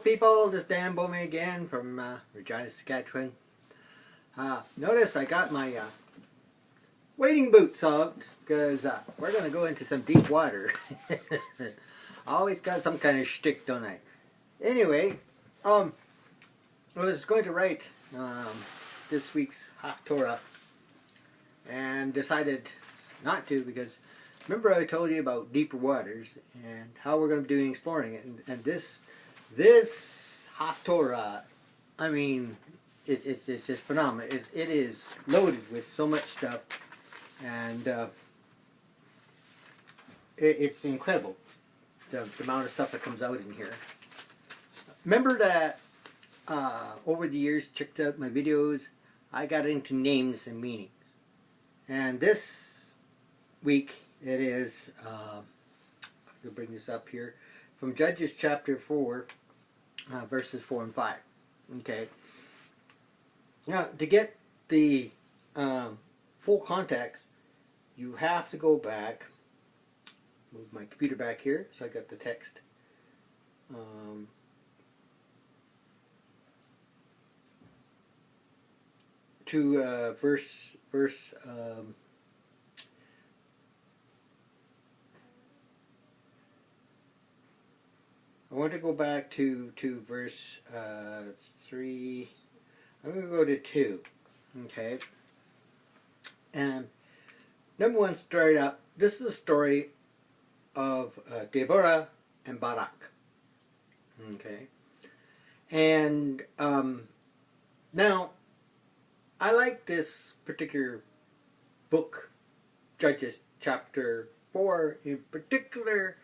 people? This is Dan Baumet again from Regina, Saskatchewan. Notice I got my wading boots out because we're going to go into some deep water. I always got some kind of shtick, don't I? Anyway, I was going to write this week's Haftorah and decided not to because remember I told you about deeper waters and how we're going to be doing exploring it, and this Haftorah, I mean, it's just phenomenal. It is loaded with so much stuff, and it's incredible the amount of stuff that comes out in here. Remember that over the years, checked out my videos, I got into names and meanings, and this week it is, I'll bring this up here, from Judges chapter 4, verses 4 and 5. Okay. Now, to get the full context, you have to go back, move my computer back here, so I got the text. To verse I want to go back to verse 3. I'm going to go to 2. Okay. And number 1 started up. This is a story of Deborah and Barak. Okay. And now, I like this particular book, Judges chapter 4 in particular,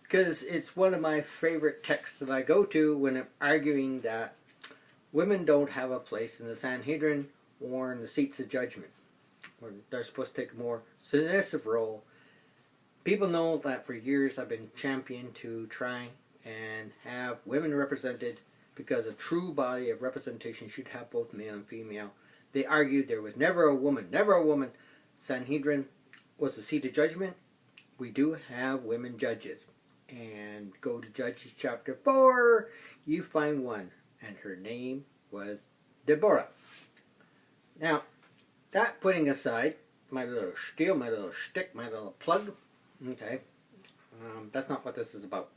because it's one of my favorite texts that I go to when I'm arguing that women don't have a place in the Sanhedrin or in the seats of judgment, or they're supposed to take a more submissive role. People know that for years I've been championed to try and have women represented because a true body of representation should have both male and female. They argued there was never a woman. Sanhedrin was the seat of judgment. We do have women judges. And go to Judges chapter 4, you find one, and her name was Deborah. Now, that putting aside my little spiel, my little shtick, my little plug, okay, that's not what this is about.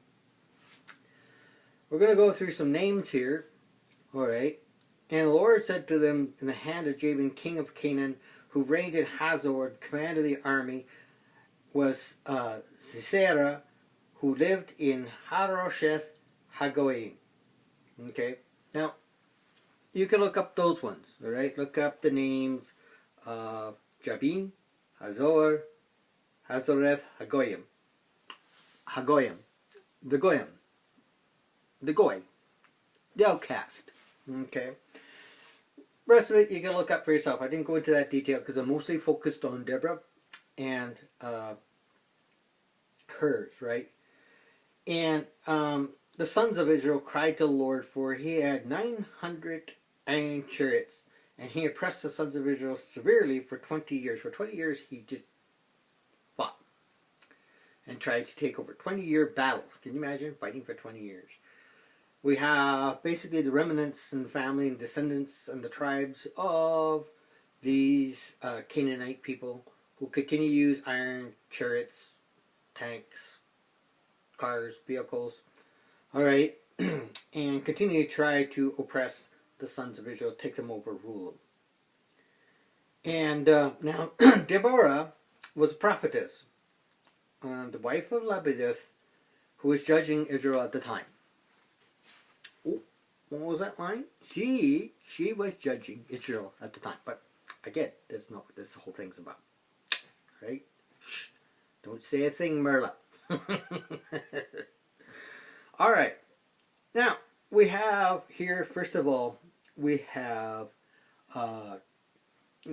We're going to go through some names here, alright. And the Lord said to them, in the hand of Jabin, king of Canaan, who reigned in Hazor, command of the army, was Sisera, who lived in Harosheth Hagoyim. Okay, now you can look up those ones. All right, look up the names of Jabin, Hazor, Hazoreth Hagoyim, the Goy, the outcast. Okay, rest of it you can look up for yourself. I didn't go into that detail because I'm mostly focused on Deborah and hers, right? And the sons of Israel cried to the Lord, for he had 900 iron chariots, and he oppressed the sons of Israel severely for 20 years. For 20 years he just fought and tried to take over. 20-year battle. Can you imagine fighting for 20 years? We have basically the remnants and family and descendants and the tribes of these Canaanite people who continue to use iron chariots, tanks, cars, vehicles, alright, and continue to try to oppress the sons of Israel, take them over, rule them. And now, Deborah was a prophetess, the wife of Lapidus, who was judging Israel at the time. Oh, what was that line? She was judging Israel at the time. But again, that's not what this whole thing's about. Right? Shh. Don't say a thing, Merla. Alright, now we have here, first of all, we have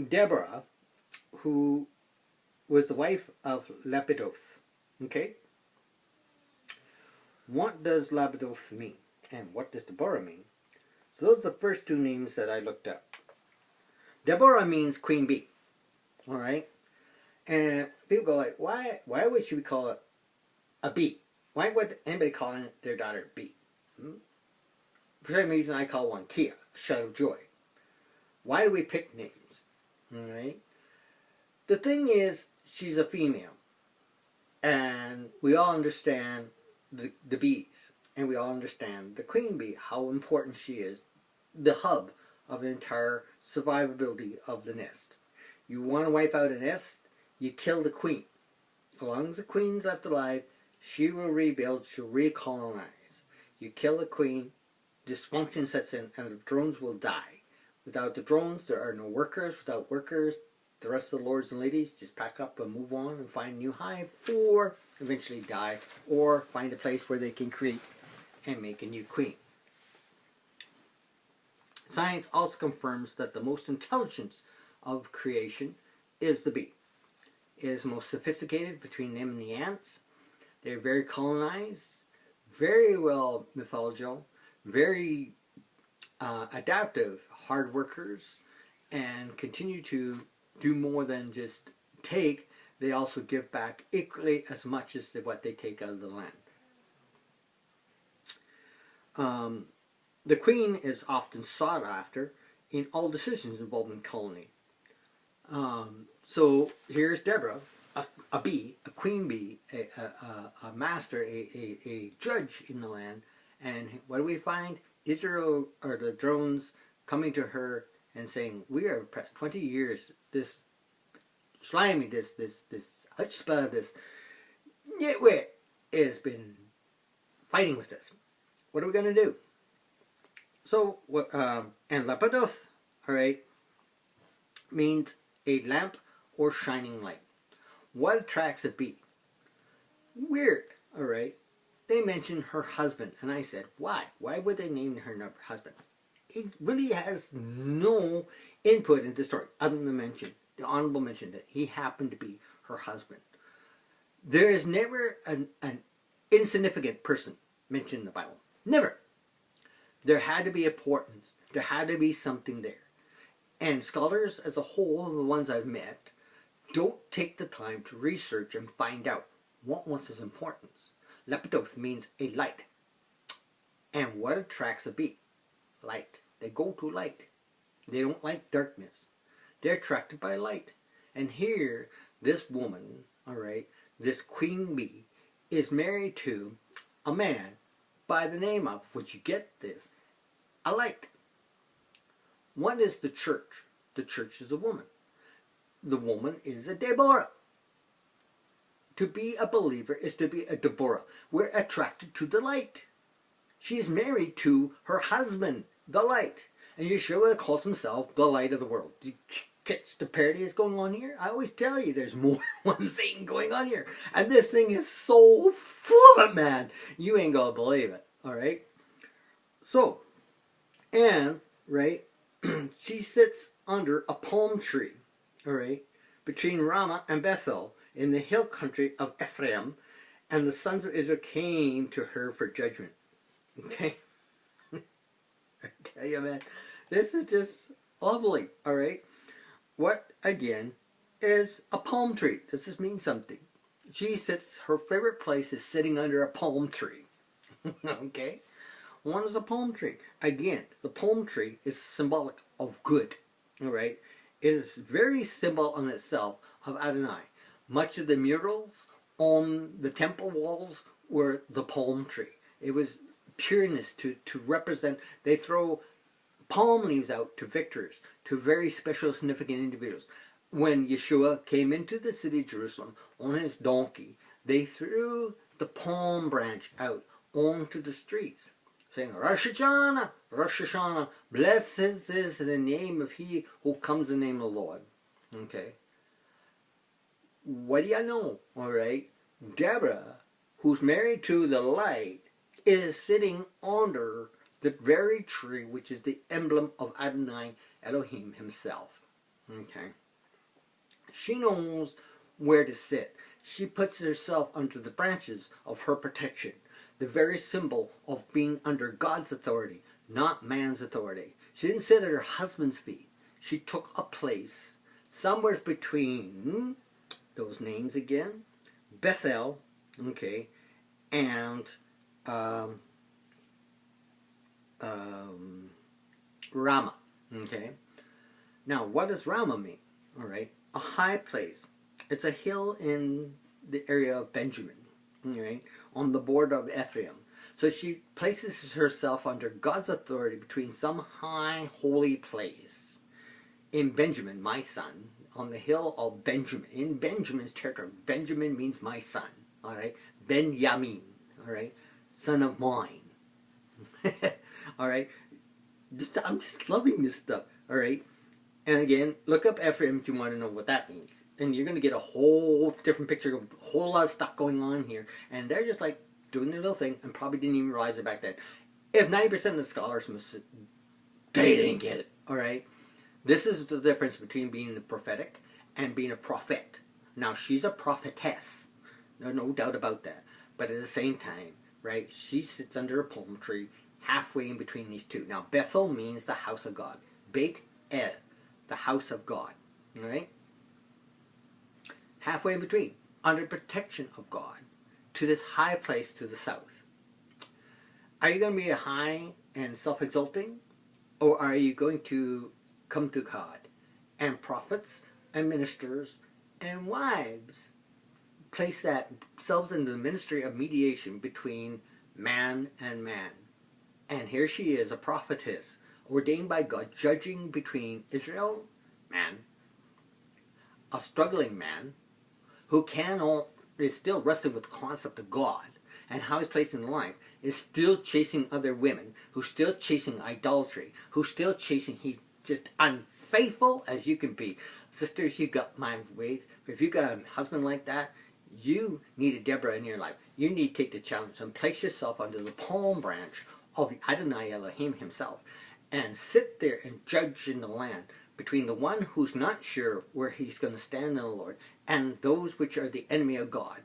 Deborah, who was the wife of Lapidoth. Okay? What does Lapidoth mean? And what does Deborah mean? So those are the first two names that I looked up. Deborah means queen bee. Alright? And people go like, why would she call it a bee? Why would anybody call their daughter bee? For some reason, I call one Kia, a shout of joy. Why do we pick names? Alright? The thing is, she's a female. And we all understand the bees. And we all understand the queen bee, how important she is. The hub of the entire survivability of the nest. You want to wipe out a nest, you kill the queen. As long as the queen's left alive, she will rebuild, she'll recolonize. You kill the queen, dysfunction sets in, and the drones will die. Without the drones, there are no workers. Without workers, the rest of the lords and ladies just pack up and move on and find a new hive, or eventually die, or find a place where they can create and make a new queen. Science also confirms that the most intelligent of creation is the bee. It is most sophisticated between them and the ants. They're very colonized, very well mythological, very adaptive, hard workers, and continue to do more than just take. They also give back equally as much as what they take out of the land. The queen is often sought after in all decisions involving colony. So here's Deborah, a bee, a queen bee, a master, a judge in the land, and what do we find? Israel, or the drones, coming to her and saying, we are oppressed 20 years, this slimy, this chutzpah, this nitwit has been fighting with us. What are we going to do? So, and lapadoth, alright, means a lamp or shining light. What attracts a bee? Weird, alright. They mentioned her husband, and I said, why? Why would they name her husband? It really has no input into the story, other than the honorable mention that he happened to be her husband. There is never an insignificant person mentioned in the Bible. Never. There had to be importance. There had to be something there. And scholars as a whole, the ones I've met, don't take the time to research and find out what was his importance. Lepitoth means a light. And what attracts a bee? Light. They go to light. They don't like darkness. They're attracted by light. And here, this woman, alright, this queen bee, is married to a man by the name of, would you get this, a light. What is the church? The church is a woman. The woman is a Deborah. To be a believer is to be a Deborah. We're attracted to the light. She is married to her husband, the light. And Yeshua calls himself the light of the world. Do you catch the parody that's going on here? I always tell you there's more than one thing going on here. And this thing is so full of it, man. You ain't gonna believe it. Alright? So, and, right, she sits under a palm tree, alright, between Ramah and Bethel in the hill country of Ephraim, and the sons of Israel came to her for judgment. Okay? I tell you, man, this is just lovely, alright? What, again, is a palm tree? Does this mean something? She sits, her favorite place is sitting under a palm tree. Okay? One is a palm tree. Again, the palm tree is symbolic of good. Alright? It is very symbol on itself of Adonai. Much of the murals on the temple walls were the palm tree. It was pureness to represent. They throw palm leaves out to victors, to very special, significant individuals. When Yeshua came into the city of Jerusalem on his donkey, they threw the palm branch out onto the streets, saying, Rosh Hashanah, Rosh Hashanah, blessed is the name of he who comes in the name of the Lord. Okay. What do you know? Alright. Deborah, who's married to the light, is sitting under the very tree which is the emblem of Adonai Elohim himself. Okay. She knows where to sit. She puts herself under the branches of her protection. The very symbol of being under God's authority, not man's authority. She didn't sit at her husband's feet. She took a place somewhere between those names again, Bethel, okay, and Rama. Okay. Now, what does Rama mean? All right, a high place. It's a hill in the area of Benjamin. All right, on the border of Ephraim. So she places herself under God's authority between some high holy place in Benjamin, my son, on the hill of Benjamin, in Benjamin's territory. Benjamin means my son. All right, Benjamin. All right, son of mine. All right, I'm just loving this stuff. All right. And again, look up Ephraim if you want to know what that means. And you're going to get a whole different picture of a whole lot of stuff going on here. And they're just like doing their little thing and probably didn't even realize it back then. If 90% of the scholars, they didn't get it. All right? This is the difference between being the prophetic and being a prophet. Now, she's a prophetess. No doubt about that. But at the same time, right, she sits under a palm tree halfway in between these two. Now, Bethel means the house of God. Beit El, the house of God, all right? Halfway in between, under protection of God, to this high place to the south. Are you going to be high and self-exalting, or are you going to come to God? And prophets and ministers and wives place themselves in the ministry of mediation between man and man. And here she is, a prophetess, ordained by God, judging between Israel, man, a struggling man, who is still wrestling with the concept of God and how he's placed in life, is still chasing other women, who's still chasing idolatry, who's still chasing, he's just unfaithful as you can be. Sisters, you got my way. If you got a husband like that, you need a Deborah in your life. You need to take the challenge and place yourself under the palm branch of Adonai Elohim himself, and sit there and judge in the land between the one who's not sure where he's going to stand in the Lord and those which are the enemy of God.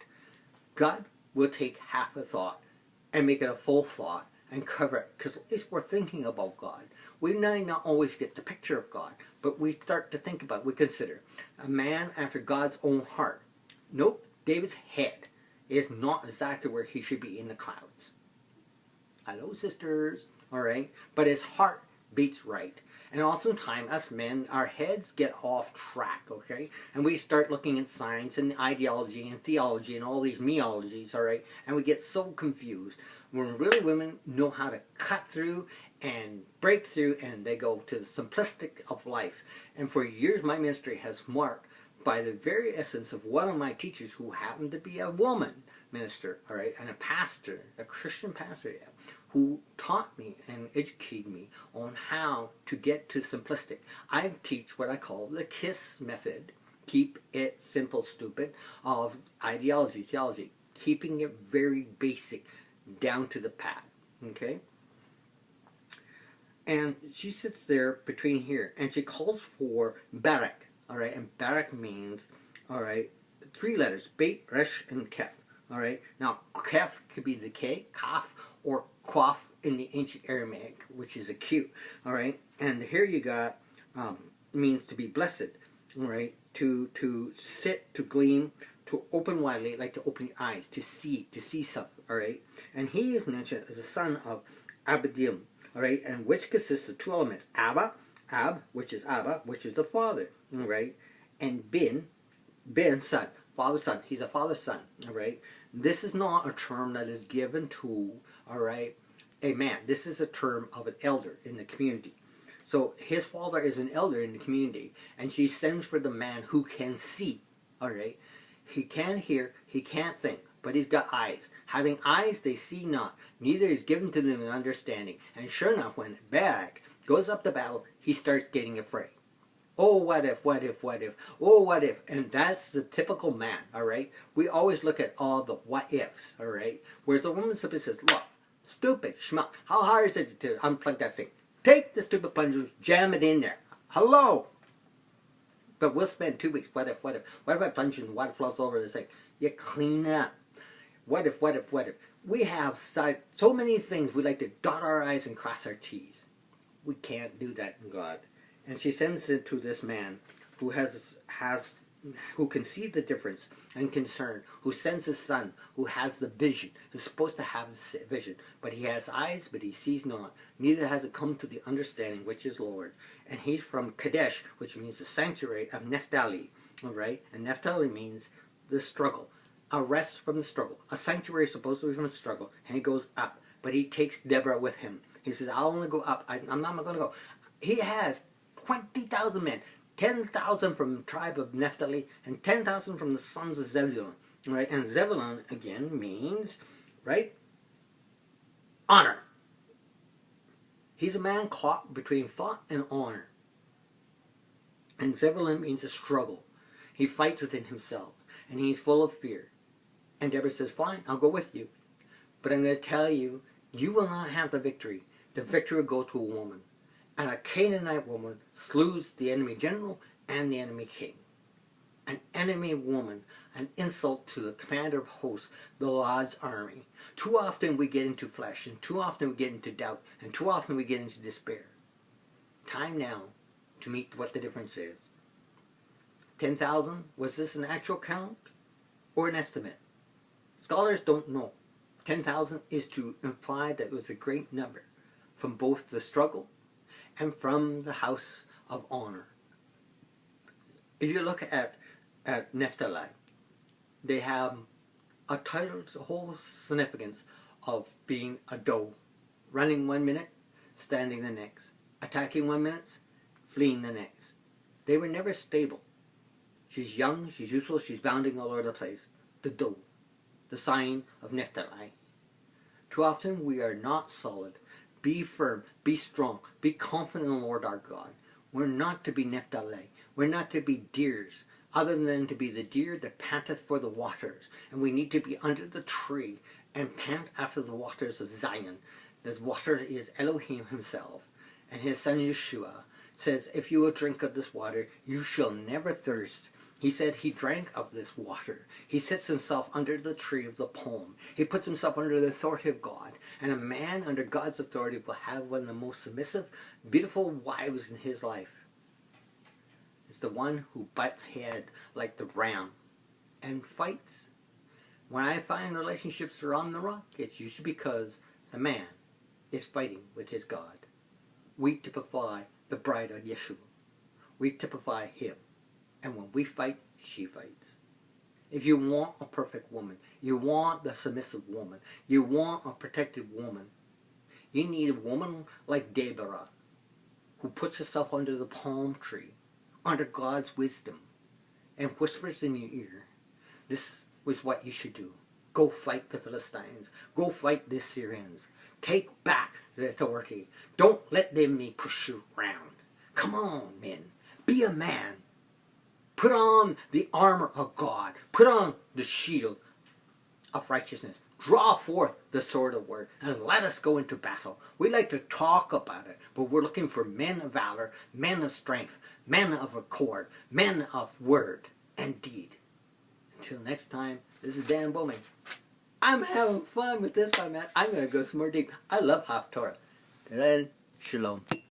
God will take half a thought and make it a full thought and cover it, because at least we're thinking about God. We may not always get the picture of God, but we start to think about, we consider a man after God's own heart. Nope, David's head is not exactly where he should be, in the clouds. Hello, sisters. All right, but his heart beats right. And oftentimes, us men, our heads get off track, okay? And we start looking at science and ideology and theology and all these meologies, all right? And we get so confused. When really women know how to cut through and break through, and they go to the simplistic of life. And for years, my ministry has marked by the very essence of one of my teachers, who happened to be a woman minister, all right, and a pastor, a Christian pastor, yeah, who taught me and educated me on how to get to simplistic. I teach what I call the KISS method, keep it simple, stupid, of ideology, theology, keeping it very basic, down to the pad, okay? And she sits there between here, and she calls for Barak, all right, and Barak means, all right, 3 letters, Beit, Resh, and Kef, all right? Now, Kef could be the K, Kaf, or Quaf in the ancient Aramaic, which is acute, all right? And here you got, means to be blessed, all right? To sit, to gleam, to open widely, like to open your eyes, to see something, all right? And he is mentioned as the son of Abidim, all right? And which consists of 2 elements, Abba, which is the father, all right? And Ben, son, father, son. He's a father, son, all right? This is not a term that is given to, all right, a man. This is a term of an elder in the community. So his father is an elder in the community, and she sends for the man who can see, all right? He can hear, he can't think, but he's got eyes. Having eyes, they see not. Neither is given to them an understanding. And sure enough, when Barak goes up to battle, he starts getting afraid. Oh, what if? Oh, what if? And that's the typical man, all right? We always look at all the what ifs, all right? Whereas the woman simply says, look, stupid schmuck, how hard is it to unplug that thing? Take the stupid plunger, jam it in there. Hello? But we'll spend 2 weeks, what if? What if I plunge and water flows over this thing? You clean up. What if? We have so many things we like to dot our I's and cross our T's. We can't do that in God. And she sends it to this man who has who can see the difference and concern, who sends his son, who has the vision, who's supposed to have the vision, but he has eyes, but he sees not, neither has it come to the understanding, which is Lord. And he's from Kadesh, which means the sanctuary of Naphtali, all right? And Naphtali means the struggle, a rest from the struggle. A sanctuary is supposed to be from the struggle, and he goes up, but he takes Deborah with him. He says, I'll only go up, I'm not going to go. He has 20,000 men. 10,000 from the tribe of Naphtali and 10,000 from the sons of Zebulun. Right? And Zebulun, again, means, right, honor. He's a man caught between thought and honor. And Zebulun means a struggle. He fights within himself, and he's full of fear. And Deborah says, fine, I'll go with you. But I'm going to tell you, you will not have the victory. The victory will go to a woman. And a Canaanite woman slews the enemy general and the enemy king. An enemy woman, an insult to the commander of hosts, the Lord's army. Too often we get into flesh, and too often we get into doubt, and too often we get into despair. Time now to meet what the difference is. 10,000, was this an actual count or an estimate? Scholars don't know. 10,000 is to imply that it was a great number from both the struggle and from the house of honor. If you look at Naphtali, they have a title, a whole significance of being a doe, running 1 minute, standing the next, attacking 1 minute, fleeing the next. They were never stable. She's young, she's useful, she's bounding all over the place. The doe, the sign of Naphtali. Too often we are not solid. Be firm, be strong, be confident in the Lord our God. We're not to be Naphtali. We're not to be deers, other than to be the deer that panteth for the waters. And we need to be under the tree and pant after the waters of Zion. This water is Elohim himself. And his son Yeshua says, if you will drink of this water, you shall never thirst. He said he drank of this water. He sits himself under the tree of the palm. He puts himself under the authority of God. And a man under God's authority will have one of the most submissive, beautiful wives in his life. It's the one who butts head like the ram and fights. When I find relationships are on the rock, it's usually because the man is fighting with his God. We typify the bride of Yeshua. We typify him. And when we fight, she fights. If you want a perfect woman, you want the submissive woman, you want a protected woman, you need a woman like Deborah, who puts herself under the palm tree, under God's wisdom, and whispers in your ear, this was what you should do. Go fight the Philistines. Go fight the Syrians. Take back the authority. Don't let the enemy push you around. Come on, men. Be a man. Put on the armor of God. Put on the shield of righteousness. Draw forth the sword of word and let us go into battle. We like to talk about it, but we're looking for men of valor, men of strength, men of accord, men of word and deed. Until next time, this is Dan Baumet. I'm having fun with this one, man. I'm going to go some more deep. I love Haftorah. Then, shalom.